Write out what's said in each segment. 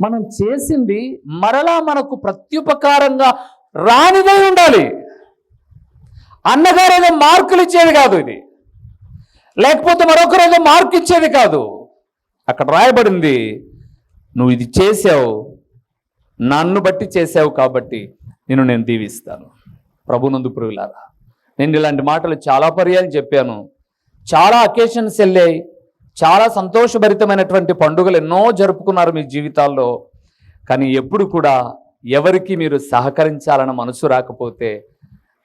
మనం చేసింది మరలా మనకు ప్రత్యుపకారంగా రానిదై ఉండాలి. అన్నగారు ఏదో మార్కులు ఇచ్చేది కాదు ఇది, లేకపోతే మరొకరు ఏదో మార్కు ఇచ్చేది కాదు. అక్కడ రాయబడింది, నువ్వు ఇది చేసావు, నన్ను బట్టి చేసావు కాబట్టి నేను దీవిస్తాను. ప్రభునందు ప్రియులారా, నేను ఇలాంటి మాటలు చాలా పర్యాలు చెప్పాను. చాలా అకేషన్స్ వెళ్ళాయి, చాలా సంతోషభరితమైనటువంటి పండుగలు ఎన్నో జరుపుకున్నారు మీ జీవితాల్లో. కానీ ఎప్పుడు కూడా ఎవరికి మీరు సహకరించాలన్న మనసు రాకపోతే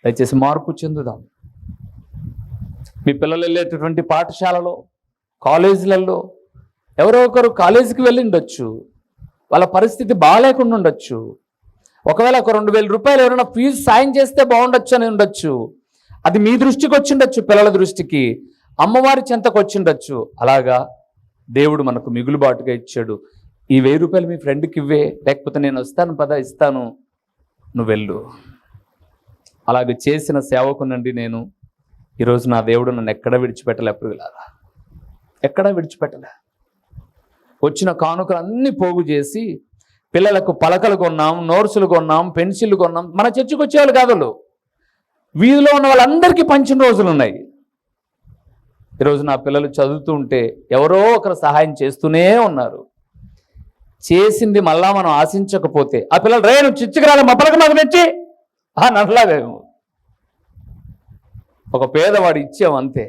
దయచేసి మార్పు చెందుదాం. మీ పిల్లలు వెళ్ళేటటువంటి పాఠశాలలో, కాలేజీలలో ఎవరో ఒకరు కాలేజీకి వెళ్ళి ఉండొచ్చు, వాళ్ళ పరిస్థితి బాగాలేకుండా ఉండొచ్చు. ఒకవేళ ఒక 2000 రూపాయలు ఎవరైనా ఫీజు సాయం చేస్తే బాగుండొచ్చు అని ఉండొచ్చు. అది మీ దృష్టికి వచ్చిండొచ్చు, పిల్లల దృష్టికి, అమ్మవారి చెంతకు వచ్చిండొచ్చు. అలాగా దేవుడు మనకు మిగులుబాటుగా ఇచ్చాడు. ఈ 1000 రూపాయలు మీ ఫ్రెండ్కి ఇవ్వే, లేకపోతే నేను వస్తాను పద ఇస్తాను, నువ్వు వెళ్ళు. అలాగే చేసిన సేవకునండి నేను ఈరోజు నా దేవుడు నన్ను ఎక్కడ విడిచిపెట్టలే ప్రియులారా, ఎక్కడా విడిచిపెట్టలే. వచ్చిన కానుకలు అన్నీ పోగు చేసి పిల్లలకు పలకలు కొన్నాం, నోట్సులు కొన్నాం, పెన్సిళ్ళు కొన్నాం. మన చర్చికి వచ్చేవాళ్ళు కాదు, వీధిలో ఉన్న వాళ్ళందరికీ పంచిన రోజులు ఉన్నాయి. ఈరోజు నా పిల్లలు చదువుతూ ఉంటే ఎవరో ఒకరు సహాయం చేస్తూనే ఉన్నారు. చేసింది మళ్ళా మనం ఆశించకపోతే ఆ పిల్లలు రే నువ్వు చిచ్చుకురాలి మా పలక మాకు తెచ్చి నట్లాగేమో. ఒక పేదవాడు ఇచ్చాం అంతే.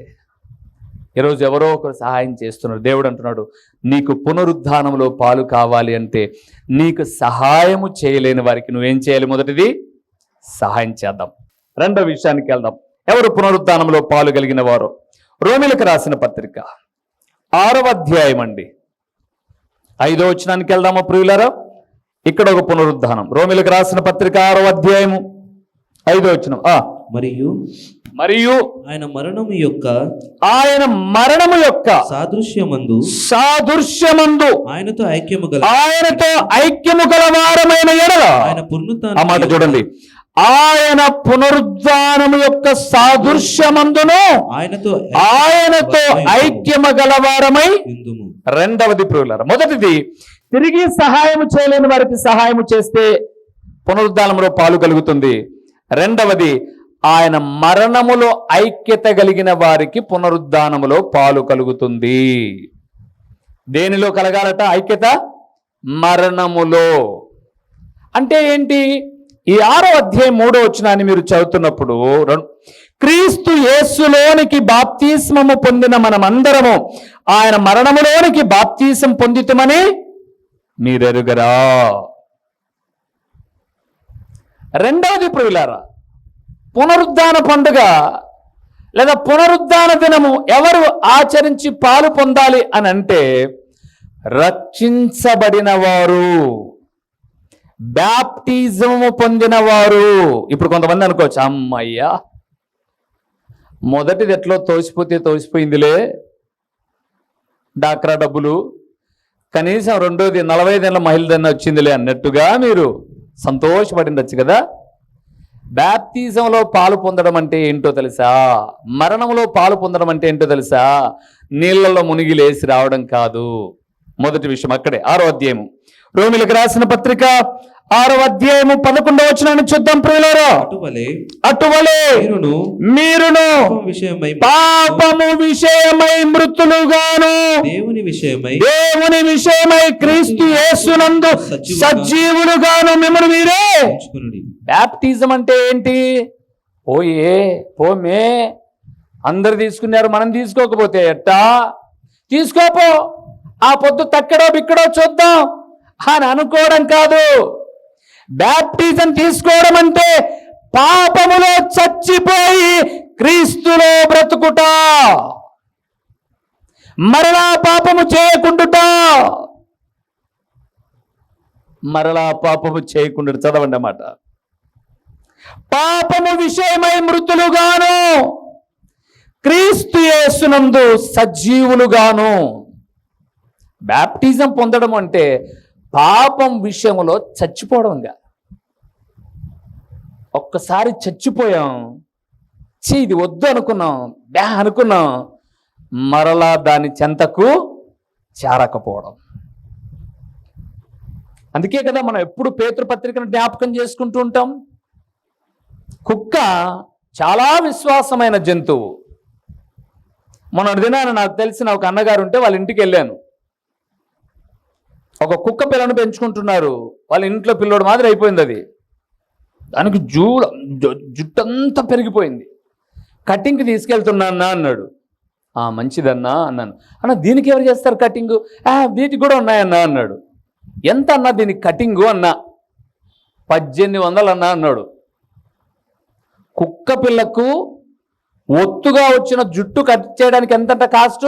ఈరోజు ఎవరో ఒకరు సహాయం చేస్తున్నారు. దేవుడు అంటున్నాడు, నీకు పునరుద్ధానంలో పాలు కావాలి అంటే నీకు సహాయము చేయలేని వారికి నువ్వేం చేయాలి? మొదటిది సహాయం చేద్దాం. రెండో విషయానికి వెళ్దాం. ఎవరు పునరుద్ధానంలో పాలు కలిగిన వారు? రోమిలకు రాసిన పత్రిక 6వ అధ్యాయం అండి, 5వ వచనానికి వెళ్దామా ప్రియులారా? ఇక్కడ ఒక పునరుద్ధానం. రోమిలకు రాసిన పత్రిక 6వ అధ్యాయము 5వ వచనం. మరియు ఆయన మరణము యొక్క సాదృశ్యమందు ఆయనతో ఐక్యము గల వారమైన ఎడల ఆ మాట చూడండి, ఆయన పునరుద్ధానము యొక్క సాదృశ్యమందును ఆయనతో ఐక్యము గలవారమై. రెండవది ప్రియులారా, మొదటిది తిరిగి సహాయం చేయలేని వారికి సహాయం చేస్తే పునరుద్ధానంలో పాలు కలుగుతుంది. రెండవది ఆయన మరణములో ఐక్యత కలిగిన వారికి పునరుద్ధానములో పాలు కలుగుతుంది. దేనిలో కలగాలట ఐక్యత? మరణములో. అంటే ఏంటి? ఈ 6వ అధ్యాయం 3వ వచనాన్ని మీరు చదువుతున్నప్పుడు, క్రీస్తు యేసులోనికి బాప్తిస్మము పొందిన మనమందరము ఆయన మరణములోనికి బాప్తిసం పొందితమని మీరెరుగరా. రెండవది ప్రియులారా, పునరుద్ధాన పండుగ లేదా పునరుద్ధాన దినము ఎవరు ఆచరించి పాలు పొందాలి అని అంటే రక్షించబడిన వారు, బ్యాప్టిజము పొందిన వారు. ఇప్పుడు కొంతమంది అనుకోవచ్చు, అమ్మయ్యా మొదటిది ఎట్లో తోసిపోయిందిలే డాక్రా డబ్బులు, కనీసం రెండోది 45 ఏళ్ళ మహిళదన్న వచ్చిందిలే అన్నట్టుగా మీరు సంతోషపడిండొచ్చు కదా. బ్యాప్టిజంలో పాలు పొందడం అంటే ఏంటో తెలుసా? మరణంలో పాలు పొందడం అంటే ఏంటో తెలుసా? నీళ్లలో మునిగి లేచి రావడం కాదు. మొదటి విషయం అక్కడే. 6వ అధ్యాయము రోమిలకు రాసిన పత్రిక 6వ అధ్యాయము 11వ వచనాన్ని చూద్దాం ప్రియులారా. అటువలే మీరును పాపము విషయమై మృతులుగాను దేవుని విషయమై క్రీస్తు యేసునందు సజీవులుగాను మిమ్మల్ని మీరే. బ్యాప్టిజం అంటే ఏంటి? పోమే అందరు తీసుకున్నారు, మనం తీసుకోకపోతే ఎట్టా? తీసుకోపో, ఆ పొద్దు తక్కడో బిక్కడో చూద్దాం అని అనుకోవడం కాదు. బ్యాప్టిజం తీసుకోవడం అంటే పాపములో చచ్చిపోయి క్రీస్తులో బ్రతుకుట, మరలా పాపము చేయకుండుట. చదవండి అన్నమాట. పాపము విషయమై మృతులుగాను క్రీస్తు యేసునందు సజీవులుగాను. బ్యాప్టిజం పొందడం అంటే పాపం విషయంలో చచ్చిపోవడంగా. ఒక్కసారి చచ్చిపోయాం, ఇది వద్దు అనుకున్నాం, మరలా దాని చెంతకు చేరకపోవడం. అందుకే కదా మనం ఎప్పుడు పేతురు పత్రికను జ్ఞాపకం చేసుకుంటూ ఉంటాం. కుక్క చాలా విశ్వాసమైన జంతువు. మొన్నటి దినాన నాకు తెలిసిన ఒక అన్నగారు ఉంటే వాళ్ళ ఇంటికి వెళ్ళాను. ఒక కుక్క పిల్లను పెంచుకుంటున్నారు. వాళ్ళ ఇంట్లో పిల్లోడు మాదిరి అయిపోయింది అది. దానికి జుట్టంతా పెరిగిపోయింది. కటింగ్కి తీసుకెళ్తున్నా అన్నాడు. మంచిదన్నా అన్నాను. అన్న దీనికి ఎవరు చేస్తారు కటింగు? వీటికి కూడా ఉన్నాయన్నా అన్నాడు. ఎంత అన్నా దీనికి కటింగు అన్నా? 1800 అన్నా అన్నాడు. కుక్క పిల్లకు ఒత్తుగా వచ్చిన జుట్టు కట్ చేయడానికి ఎంతంట కాస్ట్?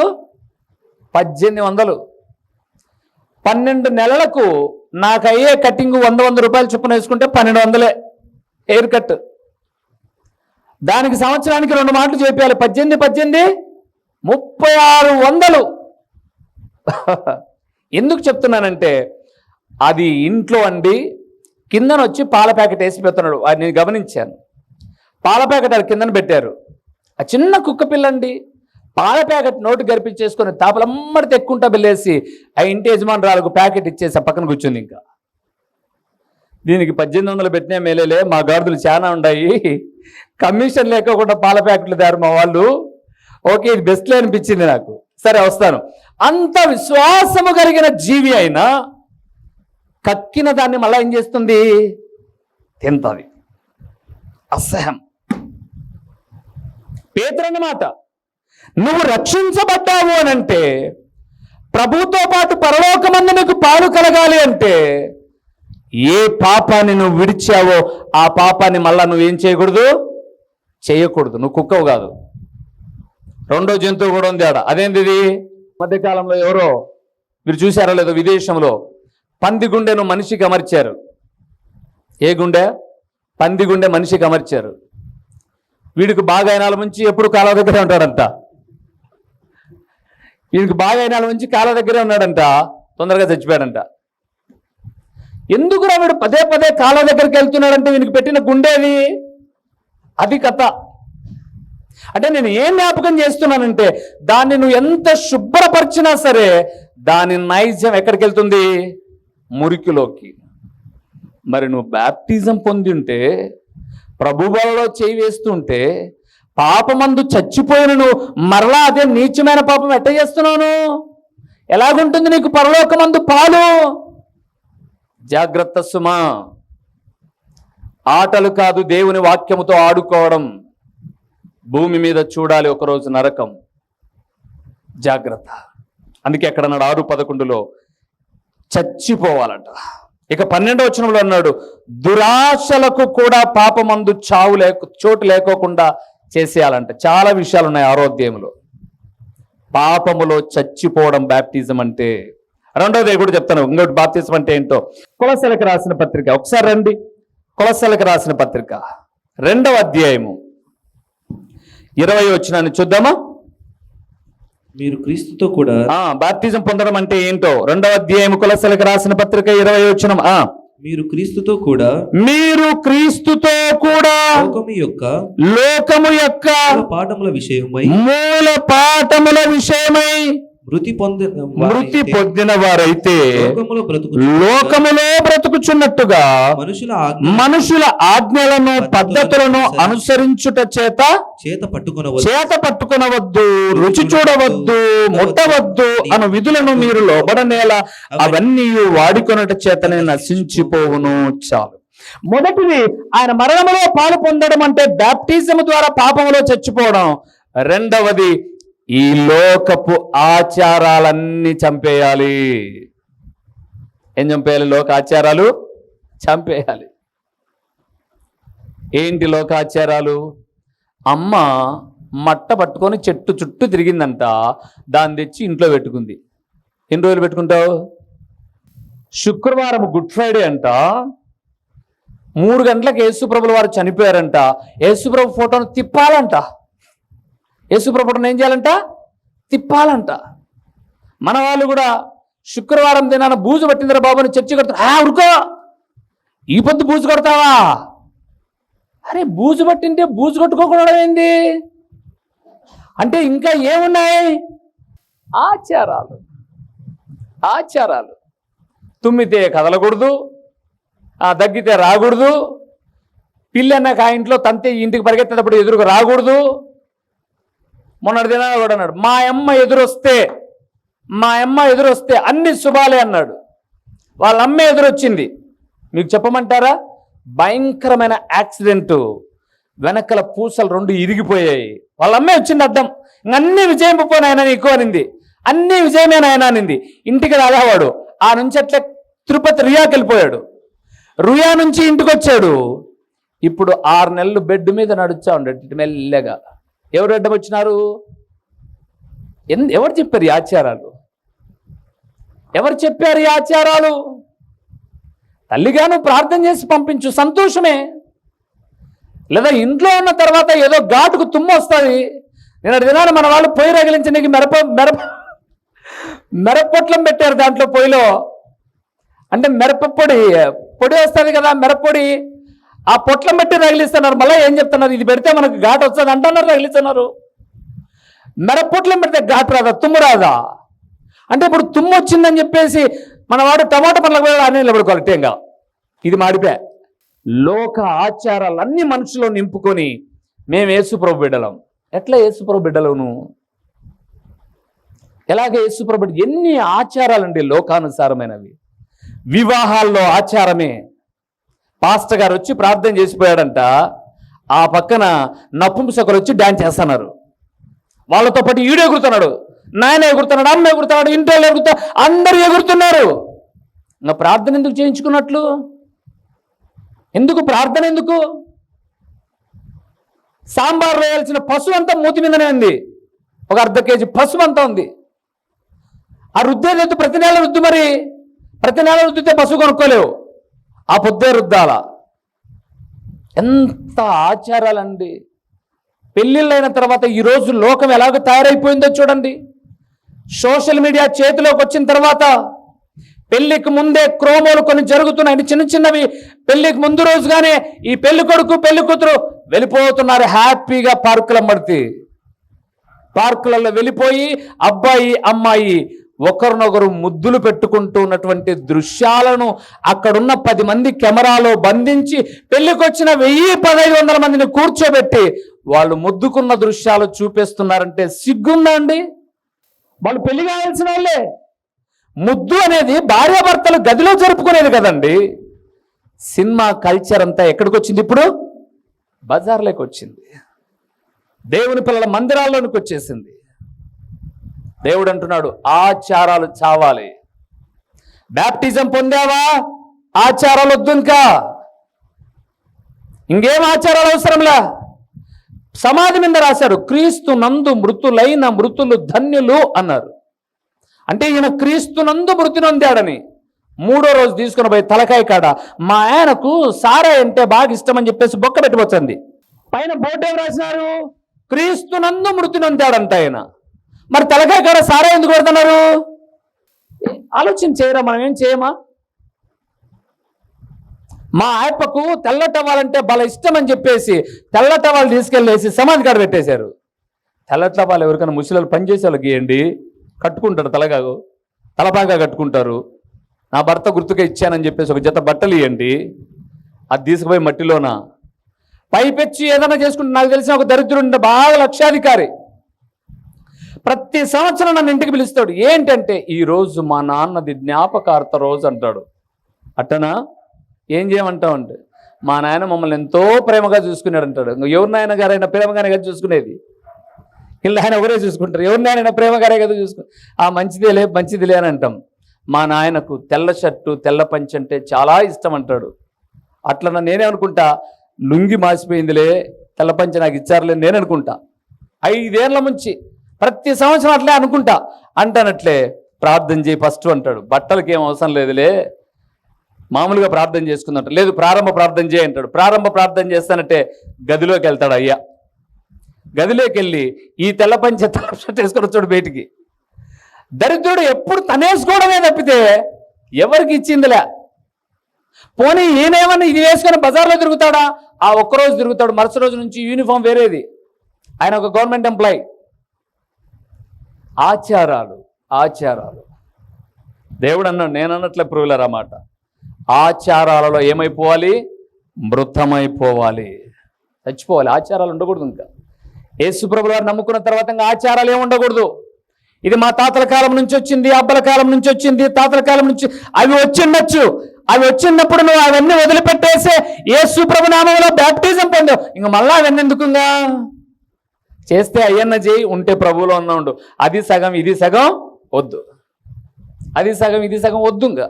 1800. 12 నెలలకు నాకు అయ్యే కటింగ్ 100 రూపాయలు చొప్పున వేసుకుంటే 1200 హెయిర్ కట్. దానికి సంవత్సరానికి 2 మాటలు చేయాలి. 18 3600. ఎందుకు చెప్తున్నానంటే అది ఇంట్లో అండి కిందన వచ్చి పాల ప్యాకెట్ వేసి పెడుతున్నాడు. అది నేను గమనించాను. పాల ప్యాకెట్ అది కిందన పెట్టారు. ఆ చిన్న కుక్క పిల్లండి పాల ప్యాకెట్ నోటు గరిపించేసుకొని తాపలమ్మడి తెక్కుంటా బిల్లేసి ఆ ఇంటి యజమానురాలకు ప్యాకెట్ ఇచ్చేసి ఆ పక్కన కూర్చుంది. ఇంకా దీనికి 1800 పెట్టినా మేలేలే, మా గాడిదలు చాలా ఉన్నాయి, కమిషన్ లేకోకుండా పాల ప్యాకెట్లు దారు మా వాళ్ళు, ఓకే ఇది బెస్ట్లే అనిపించింది నాకు. సరే వస్తాను. అంత విశ్వాసము కలిగిన జీవి అయినా కక్కిన దాన్ని మళ్ళీ ఏం చేస్తుంది? తింటది. అసహ్యం. పేతురన్నమాట, నువ్వు రక్షించబడ్డావు అనంటే, ప్రభుతో పాటు పరలోకమందు నీకు పాలు కలగాలి అంటే, ఏ పాపాన్ని నువ్వు విడిచావో ఆ పాపాన్ని మళ్ళా నువ్వేం చేయకూడదు? చేయకూడదు. నువ్వు కుక్కవు కాదు. రెండో జంతువు కూడా ఉంది ఆడ. అదేంటిది? మధ్యకాలంలో ఎవరో మీరు చూసారో లేదో, విదేశంలో పంది గుండెను మనిషికి అమర్చారు. ఏ గుండె? పంది గుండె మనిషికి అమర్చారు. వీడికి బాగా అయినాల నుంచి ఎప్పుడు కాళ్ళ దగ్గరే ఉంటాడంట. వీడికి బాగా అయినాల నుంచి కాళ్ళ దగ్గరే ఉన్నాడంట. తొందరగా చచ్చిపోయాడంట. ఎందుకురా వీడు పదే పదే కాళ్ళ దగ్గరికి వెళ్తున్నాడంటే వీనికి పెట్టిన గుండెది. అది కథ. అంటే నేను ఏం జ్ఞాపకం చేస్తున్నానంటే, దాన్ని నువ్వు ఎంత శుభ్రపరిచినా సరే దాని నైజం ఎక్కడికి వెళ్తుంది? మురికిలోకి. మరి నువ్వు బ్యాప్టిజం పొంది ఉంటే, ప్రభు బలలో చేయి వేస్తుంటే, పాపమందు చచ్చిపోయిన నువ్వు మరలా అదే నీచమైన పాపం ఎట్ట చేస్తున్నావు? ఎలాగుంటుంది నీకు పరలోకమందు పాలు? జాగ్రత్త సుమా. ఆటలు కాదు, దేవుని వాక్యముతో ఆడుకోవడం. భూమి మీద చూడాలి ఒకరోజు నరకం. జాగ్రత్త. అందుకే అక్కడ అన్నాడు 6:11 చచ్చిపోవాలంట. ఇక 12వ వచనంలో అన్నాడు, దురాశలకు కూడా పాపమందు చోటు లేకోకుండా చేసేయాలంట. చాలా విషయాలు ఉన్నాయి 6వ అధ్యాయంలో. పాపములో చచ్చిపోవడం బ్యాప్టిజం అంటే. రెండవది కూడా చెప్తాను, ఇంకోటి బాప్తిజం అంటే ఏంటో. కొలస్సీలకు రాసిన పత్రిక ఒకసారి రండి. కొలస్సీలకు రాసిన పత్రిక 2వ అధ్యాయము 20వ వచనాన్ని చూద్దామా? మీరు క్రీస్తుతో కూడా బాప్తిజం పొందడం అంటే ఏంటో 2వ అధ్యాయము కొలస్సీలకు రాసిన పత్రిక 20వ వచనం. మీరు క్రీస్తుతో కూడా లోకము యొక్క పాఠముల విషయమై మూల పాఠముల విషయమై మృతి పొందిన వారైతే లోకములో బ్రతుకుచున్నట్టుగా మనుషుల ఆజ్ఞలను పద్ధతులను అనుసరించుట చేత పట్టుకొనవద్దు, రుచి చూడవద్దు, ముట్టవద్దు అను విధులను మీరు లోబడనేలా అవన్నీ వాడుకొనుట చేతనే నశించిపోవును. చాలు. మొదటిది ఆయన మరణములో పాలు పొందడం అంటే బాప్టిజం ద్వారా పాపములో చచ్చిపోవడం. రెండవది ఈ లోకపు ఆచారాలన్నీ చంపేయాలి. ఏం చంపేయాలి? లోక ఆచారాలు చంపేయాలి. ఏంటి లోకాచారాలు? అమ్మ మట్ట పట్టుకొని చెట్టు చుట్టూ తిరిగిందంట, దాన్ని తెచ్చి ఇంట్లో పెట్టుకుంది. ఎన్ని రోజులు పెట్టుకుంటావు? శుక్రవారం గుడ్ ఫ్రైడే అంట. 3 గంటలకు యేసుప్రభుల వారు చనిపోయారంట. యేసుప్రభు ఫోటోను తిప్పాలంట. యేసుప్రభు ఫోటోను ఏం చేయాలంట? తిప్పాలంట. మన వాళ్ళు కూడా శుక్రవారం దినాన బూజు పట్టిందిరా బాబు అని చర్చి కడతారు. ఉరుకో, ఈ పొద్దు బూజు కొడతావా? అరే బూజు పట్టింటే బూజు కొట్టుకోకూడదు ఏంది? అంటే ఇంకా ఏమున్నాయి? ఆచారాలు. తుమ్మితే కదలకూడదు, దగ్గితే రాకూడదు, పిల్లి అన్నాక ఆ ఇంట్లో తంతే ఇంటికి పరిగెత్తేటప్పుడు ఎదురుకు రాకూడదు. మొన్నటి దినాలు కూడా అన్నాడు, మా అమ్మ ఎదురొస్తే అన్ని శుభాలే అన్నాడు. వాళ్ళ అమ్మ ఎదురొచ్చింది. మీకు చెప్పమంటారా, భయంకరమైన యాక్సిడెంటు, వెనకల పూసలు 2 ఇరిగిపోయాయి. వాళ్ళ అమ్మే వచ్చింది అడ్డం. అన్నీ విజయం పోనాయన నీకు అనింది, అన్నీ విజయమే నాయన అనింది. ఇంటికి రాగావాడు ఆ నుంచి అట్లా తిరుపతి రుయాకి వెళ్ళిపోయాడు. రుయా నుంచి ఇంటికి వచ్చాడు. ఇప్పుడు 6 నెలలు బెడ్ మీద నడుచా ఉండేది మెల్లగా. ఎవరు అడ్డం వచ్చినారు? ఎవరు చెప్పారు ఈ ఆచారాలు? ఎవరు చెప్పారు ఈ ఆచారాలు? తల్లిగాను ప్రార్థన చేసి పంపించు, సంతోషమే. లేదా ఇంట్లో ఉన్న తర్వాత ఏదో ఘాటుకు తుమ్ము వస్తుంది. నేను దినాలు మన వాళ్ళు పొయ్యి రగిలించడానికి మిరపొట్లం పెట్టారు. దాంట్లో పొయ్యిలో అంటే పొడి వస్తుంది కదా, మిరప్పొడి. ఆ పొట్లం పెట్టి రగిలిస్తున్నారు. మళ్ళీ ఏం చెప్తున్నారు, ఇది పెడితే మనకు ఘాటు వస్తుంది అంటున్నారు, రగిలిస్తున్నారు. మిరప్పొట్లం పెడితే ఘాటు రాదా, తుమ్ము రాదా? అంటే ఇప్పుడు తుమ్ము వచ్చిందని చెప్పేసి మనవాడు టమాటా పండ్లకు అని నిలబడుకోవాలి టేంగా. ఇది మాడిపే. లోక ఆచారాలన్నీ మనుషులో నింపుకొని మేము యేసుప్రభు బిడ్డలం. ఎట్లా యేసుప్రభు బిడ్డలను? ఎలాగ యేసుప్రభు బిడ్డ? ఎన్ని ఆచారాలండి లోకానుసారమైనవి. వివాహాల్లో ఆచారమే. పాస్టర్ గారు వచ్చి ప్రార్థన చేసిపోయాడంట, ఆ పక్కన నపుంసకులు వచ్చి డాన్స్ చేస్తున్నారు. వాళ్ళతో పాటు ఈడు ఎగురుతున్నాడు, నాయన ఎగురుతున్నాడు, అమ్మ ఎగురుతున్నాడు, ఇంట్లో ఎగురుతా, అందరూ ఎగురుతున్నారు. ఇంకా ప్రార్థన ఎందుకు చేయించుకున్నట్లు? ఎందుకు ప్రార్థన? ఎందుకు? సాంబార్ వేయాల్సిన పసుపు అంతా మూతి మీదనే ఉంది. ఒక ½ కేజీ పసుపు అంతా ఉంది. ఆ రుద్దేది ప్రతి నెల రుద్దు. మరి ప్రతి నెల రుద్దితే పసుపు కొనుక్కోలేవు, ఆ పొద్దే రుద్దాల. ఎంత ఆచారాలండి. పెళ్ళిళ్ళైన తర్వాత ఈరోజు లోకం ఎలాగ తయారైపోయిందో చూడండి. సోషల్ మీడియా చేతిలోకి వచ్చిన తర్వాత పెళ్లికి ముందే క్రోమోలు కొన్ని జరుగుతున్నాయి, చిన్న చిన్నవి. పెళ్లికి ముందు రోజుగానే ఈ పెళ్లి కొడుకు పెళ్లి కూతురు వెళ్ళిపోతున్నారు హ్యాపీగా పార్కులలో వెళ్ళిపోయి అబ్బాయి అమ్మాయి ఒకరినొకరు ముద్దులు పెట్టుకుంటూ ఉన్నటువంటి దృశ్యాలను అక్కడున్న 10 మంది కెమెరాలో బంధించి పెళ్లికొచ్చిన 1000-1500 మందిని కూర్చోబెట్టి వాళ్ళు ముద్దుకున్న దృశ్యాలు చూపిస్తున్నారంటే సిగ్గుందా అండి? వాళ్ళు పెళ్లి కావాల్సిన వాళ్ళే. ముద్దు అనేది భార్యాభర్తలు గదిలో జరుపుకునేది కదండి. సినిమా కల్చర్ అంతా ఎక్కడికి వచ్చింది? ఇప్పుడు బజార్లోకి వచ్చింది, దేవుని పిల్లల మందిరాల్లోనికి వచ్చేసింది. దేవుడు అంటున్నాడు, ఆచారాలు చావాలి. బ్యాప్టిజం పొందావా? ఆచారాలు వద్దు. ఇంకేం ఆచారాలు అవసరంలా. సమాధి మీద రాశారు, క్రీస్తు నందు మృతులైన మృతులు ధన్యులు అన్నారు. అంటే ఈయన క్రీస్తు నందు మృతి నొందాడని. 3వ రోజు తీసుకుని పోయి తలకాయ కాడ మా ఆయనకు సారా అంటే బాగా ఇష్టం అని చెప్పేసి బొక్క పెట్టిపోతుంది. పైన బోర్డు ఏం రాసినారు? క్రీస్తు నందు మృతి నొందాడంట ఆయన. మరి తలకాయ కాడ సారా ఎందుకు పెడుతున్నారు? ఆలోచన చేయరా? మనం ఏం చేయమా? మా ఆయప్పకు తెల్లటవ్వాలంటే భలే ఇష్టం అని చెప్పేసి తెల్లటవ్వాలు తీసుకెళ్ళేసి సమాధి కాడ పెట్టేశారు. తెల్లటవ్వాలు ఎవరికైనా ముసలి పనిచేసే వాళ్ళకి ఇవ్వండి, కట్టుకుంటారు. తలపాగా కట్టుకుంటారు. నా భర్త గుర్తుగా ఇచ్చానని చెప్పేసి ఒక జత బట్టలు ఇవ్వండి, అది తీసుకుపోయి మట్టిలోన పైపెచ్చి ఏదైనా చేసుకుంటే. నాకు తెలిసిన ఒక దరిద్రుడు బాగా లక్షాధికారి, ప్రతి సంవత్సరం నన్ను ఇంటికి పిలుస్తాడు. ఏంటంటే ఈరోజు మా నాన్నది జ్ఞాపకార్థ రోజు అంటాడు. అట్టనా? ఏం చేయమంటావు అంటే, మా నాయన మమ్మల్ని ఎంతో ప్రేమగా చూసుకున్నాడు అంటాడు. ఎవరి నాయన గారైనా ప్రేమగానే కదా చూసుకునేది, ఇలా ఆయన ఒకరే చూసుకుంటారు. ఎవరి నాయన ప్రేమగానే కదా మంచిదిలే అని అంటాం. మా నాయనకు తెల్ల షర్టు తెల్ల పంచి అంటే చాలా ఇష్టం అంటాడు. అట్లా నేనే అనుకుంటా, లుంగి మాసిపోయిందిలే, తెల్ల పంచి నాకు ఇచ్చారులే నేను అనుకుంటా. 5 ఏళ్ల నుంచి ప్రతి సంవత్సరం అట్లే అనుకుంటా. అంటానట్లే ప్రార్థన చేయి ఫస్ట్ అంటాడు. బట్టలకి ఏం అవసరం లేదులే, మామూలుగా ప్రార్థన చేసుకుందంట. లేదు, ప్రారంభ ప్రార్థన చేయి అంటాడు. ప్రారంభ ప్రార్థన చేస్తానంటే గదిలోకి వెళ్తాడు. అయ్యా గదిలోకి వెళ్ళి ఈ తెల్ల పంచె తెల్ల షర్ట్ వేసుకొని వచ్చాడు బయటికి. దరిద్రుడు ఎప్పుడు తనేసుకోవడమే తప్పితే ఎవరికి ఇచ్చిందిలే. పోనీ ఈయనేమన్నా ఇది వేసుకొని బజార్లో తిరుగుతాడా? ఆ ఒక్కరోజు తిరుగుతాడు, మరుసటి రోజు నుంచి యూనిఫామ్ వేరేది. ఆయన ఒక గవర్నమెంట్ ఎంప్లాయీ. ఆచారాలు దేవుడు అన్నాడు, నేను అన్నట్లే ప్రియులారా మాట. ఆచారాలలో ఏమైపోవాలి? మృతమైపోవాలి, చచ్చిపోవాలి. ఆచారాలు ఉండకూడదు. ఇంకా యేసు ప్రభువు వారు నమ్ముకున్న తర్వాత ఇంకా ఆచారాలు ఏమి ఉండకూడదు. ఇది మా తాతల కాలం నుంచి వచ్చింది, అబ్బల కాలం నుంచి వచ్చింది, తాతల కాలం నుంచి అవి వచ్చిండొచ్చు. అవి వచ్చినప్పుడు నువ్వు అవన్నీ వదిలిపెట్టేసే యేసు ప్రభు నామములో బ్యాప్టిజం పొందావు. ఇంక మళ్ళా అవన్నీ ఎందుకుగా? చేస్తే అయ్యన్న చేయి, ఉంటే ప్రభువులో ఉన్న ఉండు. అది సగం ఇది సగం వద్దు, అది సగం ఇది సగం వద్దు. ఇంకా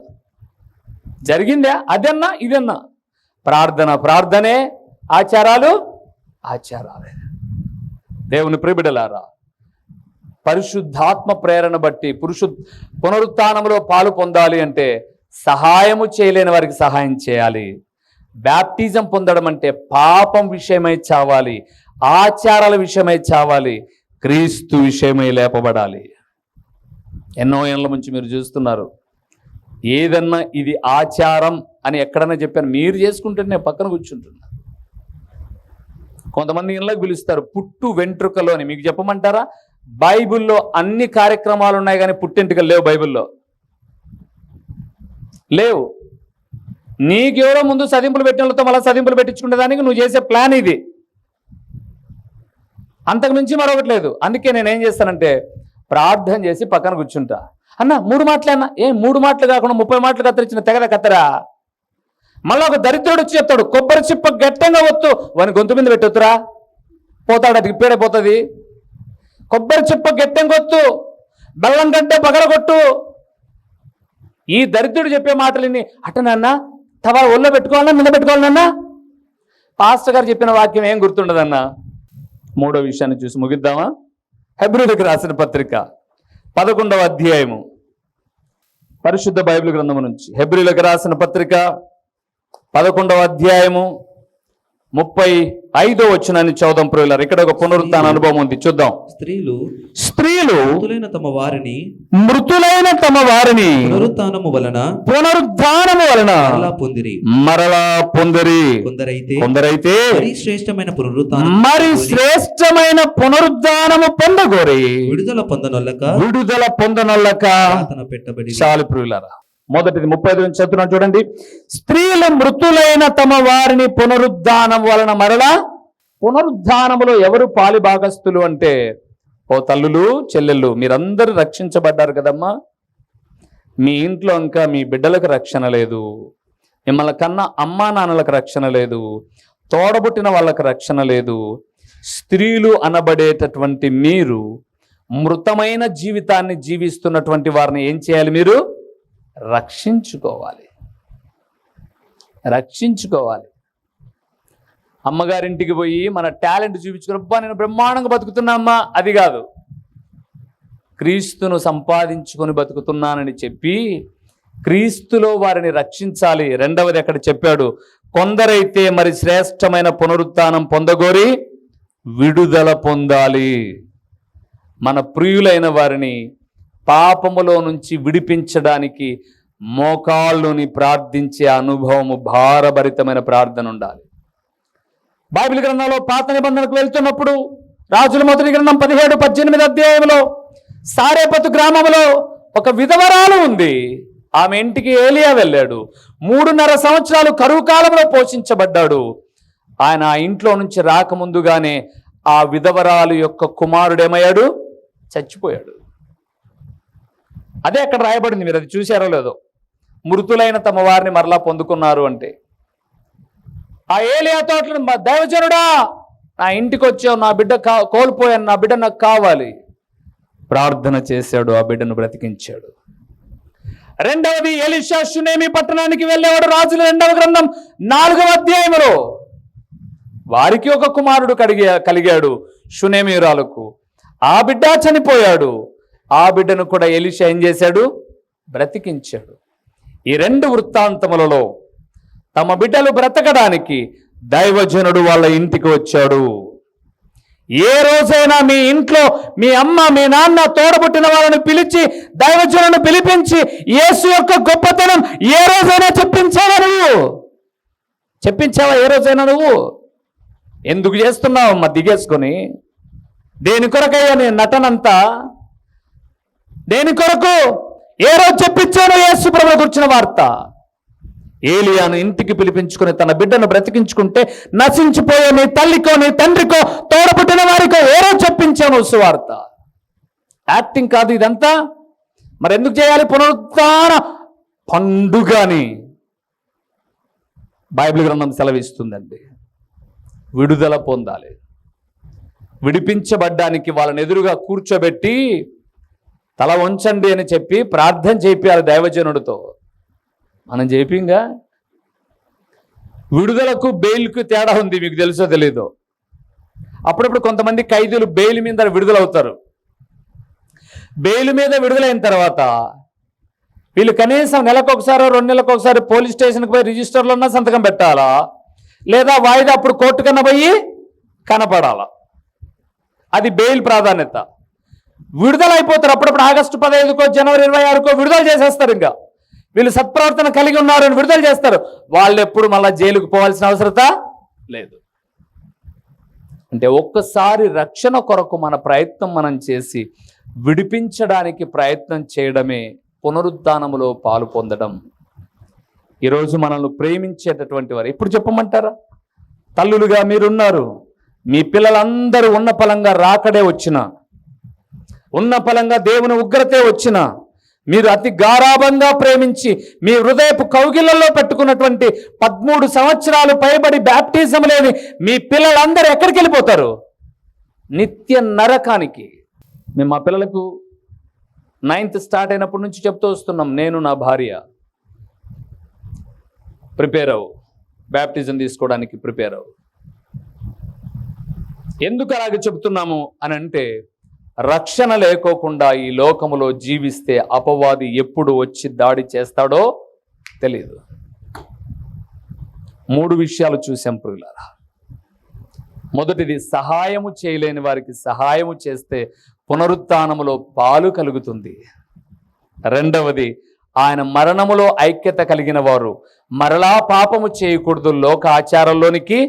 జరిగిందా? అదన్నా ఇదన్నా. ప్రార్థన ప్రార్థనే, ఆచారాలు ఆచారాలే. దేవుని ప్రియబిడ్డలారా, పరిశుద్ధాత్మ ప్రేరణ బట్టి పునరుత్థానంలో పాలు పొందాలి అంటే సహాయము చేయలేని వారికి సహాయం చేయాలి. బ్యాప్టిజం పొందడం అంటే పాపం విషయమై చావాలి, ఆచారాల విషయమై చావాలి, క్రీస్తు విషయమై లేపబడాలి. ఎన్నో ఏళ్ళ నుంచి మీరు చూస్తున్నారు, ఏదన్నా ఇది ఆచారం అని ఎక్కడన్నా చెప్పాను, మీరు చేసుకుంటే నేను పక్కన కూర్చుంటున్నా. కొంతమంది ఇళ్ళకి పిలుస్తారు పుట్టు వెంట్రుకలు అని. మీకు చెప్పమంటారా? బైబిల్లో అన్ని కార్యక్రమాలు ఉన్నాయి కానీ పుట్టెంటుకలు లేవు. బైబిల్లో లేవు. నీకెవరో ముందు సదింపులు పెట్టిన వాళ్ళతో మళ్ళీ సదింపులు పెట్టించుకునే దానికి నువ్వు చేసే ప్లాన్ ఇది, అంతకు మించి మరొకటి లేదు. అందుకే నేనేం చేస్తానంటే ప్రార్థన చేసి పక్కన కూర్చుంటా. అన్న 3 మాటలే అన్న. 3 మాటలు కాకుండా 30 మాటలు కత్తిరించిన తెగద కత్తరా. మళ్ళీ ఒక దరిద్రుడు వచ్చి చెప్తాడు, కొబ్బరి చిప్ప గట్టంగా వత్తు, వాని గొంతు మీద పెట్టొద్దురా, పోతాడు, అది పీడైపోతుంది. కొబ్బరి చిప్ప గట్టంగా వత్తు, బెల్లం గడ్డ పగలగొట్టు. ఈ దరిద్రుడు చెప్పే మాటలని అటనన్నా తవ ఒళ్ళో పెట్టుకోవాలన్నా మీద పెట్టుకోవాలన్నా. పాస్టర్ గారు చెప్పిన వాక్యం ఏం గుర్తుండదన్నా. 3వ విషయాన్ని చూసి ముగిద్దామా? హెబ్రీయులకు రాసిన పత్రిక 11వ అధ్యాయము, పరిశుద్ధ బైబిల్ గ్రంథము నుంచి హెబ్రీయులకు రాసిన పత్రిక 11వ అధ్యాయము 35వ వచనాన్ని చదువుదాం ప్రియులారా. ఇక్కడ ఒక పునరుత్థాన అనుభవం ఉంది, చూద్దాం. స్త్రీలు మృతులైన తమ వారిని పునరుత్థానము వలన మరలా పొందిరి. కొందరైతే మరి శ్రేష్టమైన పునరుద్ధానము పొందగోరి విడుదల పొందనొల్లక పెట్టబడి. చాలు ప్రియులారా, మొదటిది 35 నుంచి చదువుతున్నాను చూడండి. స్త్రీలు మృతులైన తమ వారిని పునరుద్ధానం వలన మరలా. పునరుద్ధానములో ఎవరు పాలి భాగస్తులు అంటే, ఓ తల్లులు చెల్లెళ్ళు, మీరందరూ రక్షించబడ్డారు కదమ్మా. మీ ఇంట్లో ఇంకా మీ బిడ్డలకు రక్షణ లేదు, మిమ్మల్ని కన్నా అమ్మా నాన్నలకు రక్షణ లేదు, తోడబుట్టిన వాళ్ళకి రక్షణ లేదు. స్త్రీలు అనబడేటటువంటి మీరు మృతమైన జీవితాన్ని జీవిస్తున్నటువంటి వారిని ఏం చేయాలి? మీరు రక్షించుకోవాలి. అమ్మగారింటికి పోయి మన టాలెంట్ చూపించుకుని, అబ్బా నేను బ్రహ్మాండంగా బతుకుతున్నా, అది కాదు. క్రీస్తును సంపాదించుకొని బతుకుతున్నానని చెప్పి క్రీస్తులో వారిని రక్షించాలి. రెండవది అక్కడ చెప్పాడు, కొందరైతే మరి శ్రేష్టమైన పునరుత్థానం పొందగోరి విడుదల పొందాలి. మన ప్రియులైన వారిని పాపములో నుంచి విడిపించడానికి మోకాళ్ళుని ప్రార్థించే అనుభవము, భారభరితమైన ప్రార్థన ఉండాలి. బైబిల్ గ్రంథంలో పాత నిబంధనకు వెళ్తున్నప్పుడు రాజుల మొదటి గ్రంథం 17-18 అధ్యాయంలో సారేపతు గ్రామంలో ఒక విధవరాలు ఉంది. ఆమె ఇంటికి ఏలియా వెళ్ళాడు. 3.5 సంవత్సరాలు కరువు కాలంలో పోషించబడ్డాడు. ఆయన ఆ ఇంట్లో నుంచి రాకముందుగానే ఆ విధవరాలు యొక్క కుమారుడు ఏమయ్యాడు? చచ్చిపోయాడు. అదే అక్కడ రాయబడింది, మీరు అది చూశారో లేదో. మృతులైన తమ వారిని మరలా పొందుకున్నారు అంటే, ఆ ఏలియాతో దైవజనుడా నా ఇంటికి వచ్చావు, నా బిడ్డ కోల్పోయాను, నా బిడ్డ నాకు కావాలి. ప్రార్థన చేశాడు, ఆ బిడ్డను బ్రతికించాడు. రెండవది, ఎలీషా షూనేమి పట్టణానికి వెళ్ళేవాడు. రాజుల 2వ గ్రంథం 4వ అధ్యాయంలో వారికి ఒక కుమారుడు కలిగాడు, షూనేమీయురాలకు. ఆ బిడ్డ చనిపోయాడు. ఆ బిడ్డను కూడా ఎలీషా ఏం చేశాడు? బ్రతికించాడు. ఈ 2 వృత్తాంతములలో తమ బిడ్డలు బ్రతకడానికి దైవజనుడు వాళ్ళ ఇంటికి వచ్చాడు. ఏ రోజైనా మీ ఇంట్లో మీ అమ్మ మీ నాన్న తోడబుట్టిన వాళ్ళని పిలిచి దైవజనులను పిలిపించి యేసు యొక్క గొప్పతనం ఏ రోజైనా చెప్పించావా? ఏ రోజైనా నువ్వు? ఎందుకు చేస్తున్నావు అమ్మ దిగేసుకొని? దేని కొరకయ్యా నీ నటనంతా? దేని కొరకు? ఏ రోజు చెప్పించాను యేసు ప్రభువు గురించిన వార్త? ఏలియాను ఇంటికి పిలిపించుకుని తన బిడ్డను బ్రతికించుకుంటే నశించిపోయే నీ తల్లికో నీ తండ్రికో తోడపుట్టిన వారికో ఏ రోజు చెప్పించాను సువార్త? యాక్టింగ్ కాదు ఇదంతా. మరి ఎందుకు చేయాలి పునరుత్థాన పండుగని? బైబిల్ గ్రంథం సెలవిస్తుందండి. విడుదల పొందాలి. విడిపించబడ్డానికి వాళ్ళని ఎదురుగా కూర్చోబెట్టి తల వంచండి అని చెప్పి ప్రార్థన చేయించాలి దైవజనుడితో. మనం చేయింగా. విడుదలకు బెయిల్కు తేడా ఉంది, మీకు తెలుసో తెలీదో. అప్పుడప్పుడు కొంతమంది ఖైదీలు బెయిల్ మీద విడుదలవుతారు. బెయిల్ మీద విడుదలైన తర్వాత వీళ్ళు కనీసం నెలకొకసారి 2 నెలలకొకసారి పోలీస్ స్టేషన్కి పోయి రిజిస్టర్లో ఉన్న సంతకం పెట్టాలా, లేదా వాయిదా అప్పుడు కోర్టు కన్నా పోయి కనపడాలా. అది బెయిల్ ప్రాధాన్యత. విడుదలైపోతారు. అప్పుడప్పుడు ఆగస్టు 15కో జనవరి 26కో విడుదల చేసేస్తారు. ఇంకా వీళ్ళు సత్ప్రవర్తన కలిగి ఉన్నారు అని విడుదల చేస్తారు. వాళ్ళు ఎప్పుడు మళ్ళీ జైలుకు పోవాల్సిన అవసరత లేదు. అంటే ఒక్కసారి రక్షణ కొరకు మన ప్రయత్నం మనం చేసి విడిపించడానికి ప్రయత్నం చేయడమే పునరుద్ధానములో పాలు పొందడం. ఈరోజు మనల్ని ప్రేమించేటటువంటి వారు ఇప్పుడు చెప్పమంటారా? తల్లులుగా మీరున్నారు. మీ పిల్లలందరూ ఉన్న ఫలంగా రాకడే వచ్చిన, ఉన్న ఫలంగా దేవుని ఉగ్రతే వచ్చిన, మీరు అతి గారాభంగా ప్రేమించి మీ హృదయపు కౌగిళ్లలో పెట్టుకున్నటువంటి 13 సంవత్సరాలు పైబడి బ్యాప్టిజం లేని మీ పిల్లలందరూ ఎక్కడికి వెళ్ళిపోతారు? నిత్య నరకానికి. మేము మా పిల్లలకు 9th స్టార్ట్ అయినప్పటి నుంచి చెప్తూ వస్తున్నాం, నేను నా భార్య ప్రిపేర్ అవ్వు, బ్యాప్టిజం తీసుకోవడానికి ప్రిపేర్ అవ్వు. ఎందుకు అలాగే చెప్తున్నాము అని అంటే, రక్షణ లేకోకుండా ఈ లోకములో జీవిస్తే అపవాది ఎప్పుడు వచ్చి దాడి చేస్తాడో తెలియదు. 3 విషయాలు చూసాం ప్రియులారా. మొదటిది, సహాయము చేయలేని వారికి సహాయము చేస్తే పునరుత్థానములో పాలు కలుగుతుంది. రెండవది, ఆయన మరణములో ఐక్యత కలిగిన వారు మరలా పాపము చేయకూడదు, లోక ఆచారంలోనికి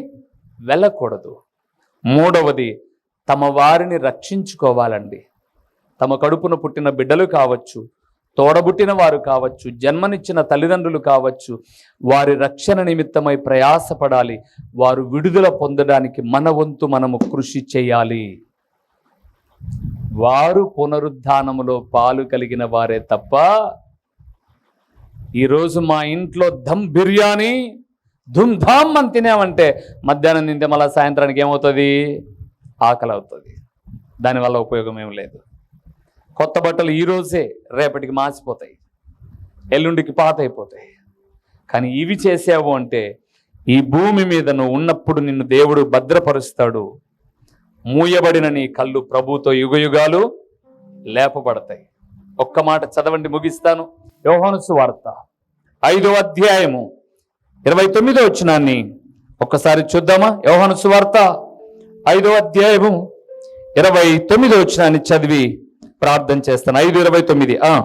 వెళ్ళకూడదు. మూడవది, తమ వారిని రక్షించుకోవాలండి. తమ కడుపున పుట్టిన బిడ్డలు కావచ్చు, తోడబుట్టిన వారు కావచ్చు, జన్మనిచ్చిన తల్లిదండ్రులు కావచ్చు, వారి రక్షణ నిమిత్తమై ప్రయాసపడాలి. వారు విడుదల పొందడానికి మన వంతు మనము కృషి చేయాలి. వారు పునరుద్ధానములో పాలు కలిగిన వారే తప్ప, ఈరోజు మా ఇంట్లో దమ్ బిర్యానీ ధూమ్ధామ్ అని తినామంటే మధ్యాహ్నం తింటే మళ్ళీ సాయంత్రానికి ఏమవుతుంది? ఆకలి అవుతుంది. దానివల్ల ఉపయోగం ఏం లేదు. కొత్త బట్టలు ఈరోజే రేపటికి మాసిపోతాయి, ఎల్లుండికి పాత అయిపోతాయి. కానీ ఇవి చేసావు అంటే ఈ భూమి మీద నువ్వు ఉన్నప్పుడు నిన్ను దేవుడు భద్రపరుస్తాడు. మూయబడిన నీ కళ్ళు ప్రభుతో యుగయుగాలు లేపబడతాయి. ఒక్క మాట చదవండి, ముగిస్తాను. యోహాను సువార్త 5వ అధ్యాయము 29వ వచనాన్ని ఒక్కసారి చూద్దామా? యోహాను సువార్త 5వ అధ్యాయము 29వ వచనాన్ని చదివి ప్రార్థన చేస్తాను. 5:29.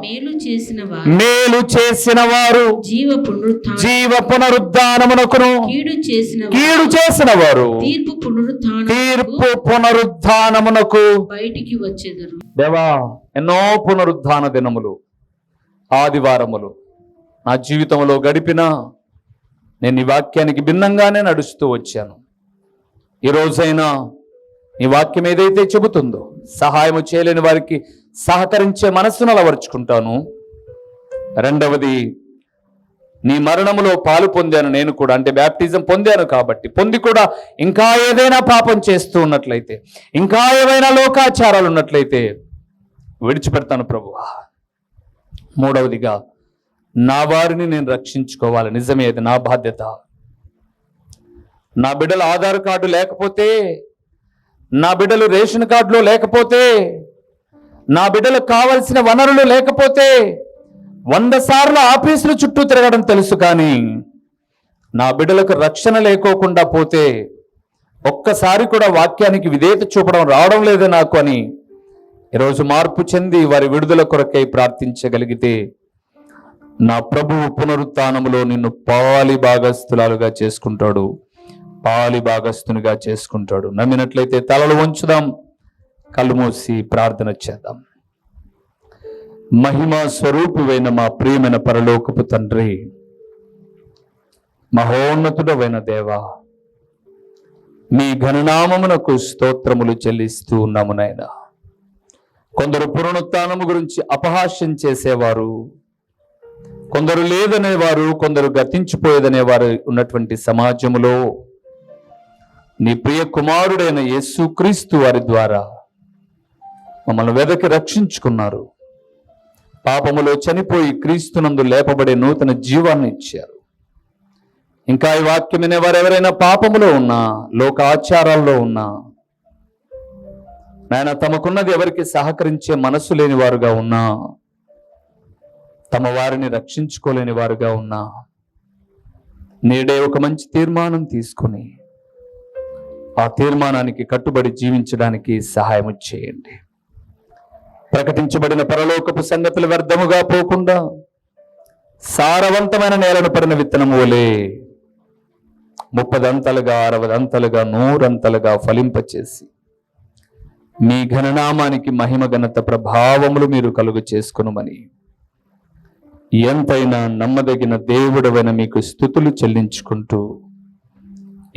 మేలు చేసిన వారు జీవ పునరుద్ధానమునకును, కీడు చేసిన వారు తీర్పు పునరుద్ధానమునకు బయటికి వచ్చేదరు. దేవా, ఎన్నో పునరుద్ధాన దినములు, ఆదివారములు నా జీవితంలో గడిపినా నేను ఈ వాక్యానికి భిన్నంగానే నడుస్తూ వచ్చాను. ఈ రోజైనా ఈ వాక్యం ఏదైతే చెబుతుందో సహాయము చేయలేని వారికి సహకరించే మనస్సును అలవర్చుకుంటాను. రెండవది, నీ మరణములో పాలు పొందాను నేను కూడా, అంటే బ్యాప్టిజం పొందాను కాబట్టి, పొంది కూడా ఇంకా ఏదైనా పాపం చేస్తూ ఉన్నట్లయితే, ఇంకా ఏవైనా లోకాచారాలు ఉన్నట్లయితే విడిచిపెడతాను ప్రభువా. మూడవదిగా, నా వారిని నేను రక్షించుకోవాలి. నిజమే, అది నా బాధ్యత. నా బిడ్డల ఆధార్ కార్డు లేకపోతే, నా బిడ్డలు రేషన్ కార్డులో లేకపోతే, నా బిడ్డలకు కావలసిన వనరులు లేకపోతే 100 సార్లు ఆఫీసుల చుట్టూ తిరగడం తెలుసు, కానీ నా బిడ్డలకు రక్షణ లేకోకుండా పోతే ఒక్కసారి కూడా వాక్యానికి విధేయత చూపడం రావడం లేదు నాకు అని ఈరోజు మార్పు చెంది వారి విడుదల కొరకై ప్రార్థించగలిగితే నా ప్రభువు పునరుత్థానములో నిన్ను పాలి భాగస్థులుగా చేసుకుంటాడు, పాలి భాగస్థునిగా చేసుకుంటాడు. నమ్మినట్లయితే తలలు వంచుదాం, కళ్ళు మూసి ప్రార్థన చేద్దాం. మహిమా స్వరూపువైన మా ప్రియమైన పరలోకపు తండ్రి, మహోన్నతుడవైన దేవా, మీ ఘననామమునకు స్తోత్రములు చెల్లిస్తూ ఉన్నాము నాయనా. కొందరు పునరుత్థానము గురించి అపహాస్యం చేసేవారు, కొందరు లేదనేవారు, కొందరు గతించిపోయేదనేవారు ఉన్నటువంటి సమాజములో నీ ప్రియ కుమారుడైన యేసుక్రీస్తు వారి ద్వారా మమ్మల్ని వెదకి రక్షించుకున్నారు. పాపములో చనిపోయి క్రీస్తునందు లేపబడే నూతన జీవాన్ని ఇచ్చారు. ఇంకా ఈ వాక్యం వినేవారు ఎవరైనా పాపములో ఉన్నా, లోక ఆచారాల్లో ఉన్నా, నాయన తమకున్నది ఎవరికి సహకరించే మనసు లేని వారుగా ఉన్నా, తమ వారిని రక్షించుకోలేని వారుగా ఉన్నా, నేడే ఒక మంచి తీర్మానం తీసుకుని ఆ తీర్మానానికి కట్టుబడి జీవించడానికి సహాయం చేయండి. ప్రకటించబడిన పరలోకపు సంగతులు వ్యర్థముగా పోకుండా సారవంతమైన నేలను పడిన విత్తనము వలె 30 అంతలుగా 60 అంతలుగా 100 అంతలుగా ఫలింపచేసి మీ ఘననామానికి మహిమ ఘనత ప్రభావములు మీరు కలుగు చేసుకొనుమని ఎంతైనా నమ్మదగిన దేవుడవైన మీకు స్తుతులు చెల్లించుకుంటూ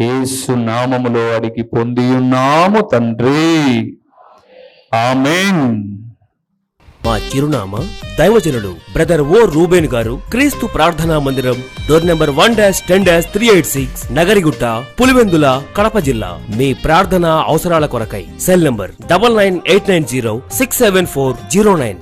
యేసు నామములో అడిగి పొందియున్నాము తండ్రి, ఆమేన్. మా చిరునామా దైవజనులు బ్రదర్ ఓ రూబేన్ గారు, క్రీస్తు ప్రార్థనా మందిరం, డోర్ నెంబర్ 1-10-386, నగరిగుట్ట, పులివెందుల, కడప జిల్లా. మీ ప్రార్థనా అవసరాల కొరకై సెల్ నంబర్ 9989067409.